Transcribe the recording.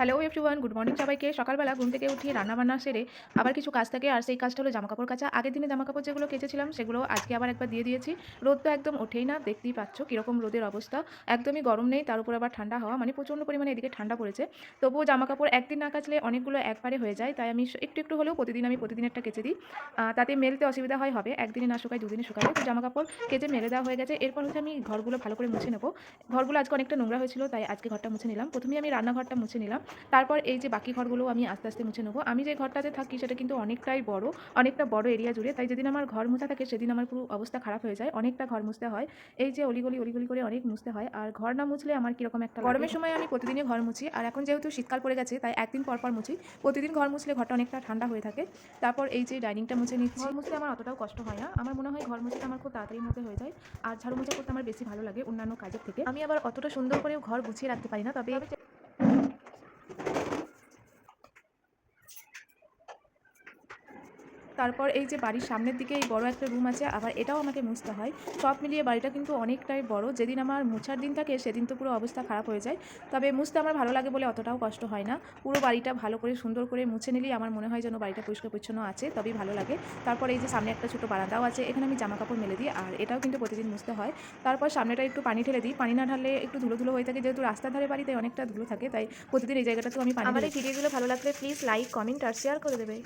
Hello everyone, good morning সবাইকে। সকালবেলা ঘুম থেকে উঠিয়ে রান্নাবান্না সেরে আবার কিছু কাজ থাকে, আর সেই কাজটা হলো জামাকাপড় কাচা। আগের দিনে জামাকাপড় যেগুলো কেচেছিলাম সেগুলো আজকে আবার একবার দিয়ে দিয়েছি। রোদ তো একদম ওঠেই না, দেখতেই পাচ্ছ কীরকম রোদের অবস্থা। একদমই গরম নেই, তার উপর আবার ঠান্ডা হাওয়া, মানে প্রচণ্ড পরিমাণে এদিকে ঠান্ডা পড়েছে। তবুও জামাকাপড় একদিন না কাচলে অনেকগুলো একবারে হয়ে যায়, তাই আমি একটু একটু হলেও প্রতিদিন আমি প্রতিদিনেরটা কেচে দিই। তাতে মেলতে অসুবিধা হয়, হবে একদিনে না শুকায় দুদিনে শুকাবে। তো জামাকাপড় কেচে মেলে দেওয়া হয়ে গেছে। এরপর হচ্ছে আমি ঘরগুলো ভালো করে মুছে নেবো। ঘরগুলো আজকে অনেকটা নোংরা হয়েছিল, তাই আজকে ঘরটা মুছে নিলাম। প্রথমেই আমি রান্নাঘরটা মুছে নিলাম। তারপর এই যে বাকি ঘরগুলো আমি আস্তে আস্তে মুছে নেবো। আমি যে ঘরটাতে থাকি সেটা কিন্তু অনেকটাই বড়, অনেকটা বড় এরিয়া জুড়ে। তাই যেদিন আমার ঘর মোছা থাকে সেদিন আমার পুরো অবস্থা খারাপ হয়ে যায়। অনেকটা ঘর মুছতে হয়। এই যে অলিগলি করে অনেক মুছতে হয়। আর ঘর না মুছলে আমার কীরকম একটা লাগে। গরমের সময় আমি প্রতিদিনই ঘর মুছি, আর এখন যেহেতু শীতকাল পড়ে গেছে তাই একদিন পর পর মুছি। প্রতিদিন ঘর মুছলে ঘরটা অনেকটা ঠান্ডা হয়ে থাকে। তারপর এই যে ডাইনিংটা মুছে নিচ্ছি। ঘর মুছতে আমার অতটাও কষ্ট হয় না। আমার মনে হয় ঘর মুছতে আমার খুব তাড়াতাড়ির মধ্যে হয়ে যায়। আর ঝাড়ু মোছা করতে আমার বেশি ভালো লাগে অন্যান্য কাজের থেকে। আমি আবার অতটা সুন্দর করেও ঘর গুছিয়ে রাখতে পারি না, তবে তারপর এই যে বাড়ির সামনের দিকে এই বড় একটা রুম আছে, আবার এটাও আমাকে মুছতে হয়। সব মিলিয়ে বাড়িটা কিন্তু অনেকটাই বড়। যেদিন আমার মোছার দিন থাকে সেদিন তো পুরো অবস্থা খারাপ হয়ে যায়। তবে মুছতে আমার ভালো লাগে বলে অতটাও কষ্ট হয় না। পুরো বাড়িটা ভালো করে সুন্দর করে মুছে নিলেই আমার মনে হয় যেন বাড়িটা পরিষ্কার পরিচ্ছন্ন আছে, তবেই ভালো লাগে। তারপর এই যে সামনে একটা ছোটো বারান্দাও আছে, এখানে আমি জামাকাপড় মেলে দিই, আর এটাও কিন্তু প্রতিদিন মুছতে হয়। তারপর সামনেটা একটু পানি ঢেলে দিই। পানি না ঢাললে একটু ধুলো ধুলো হয়ে থাকে, যেহেতু রাস্তার ধারে বাড়িতে অনেকটা ধুলো থাকে, তাই প্রতিদিন এই জায়গাটাতেও আমি পানি। আমার এই ভিডিওগুলো ভালো লাগলে প্লিজ লাইক, কমেন্ট আর শেয়ার করে দেবে।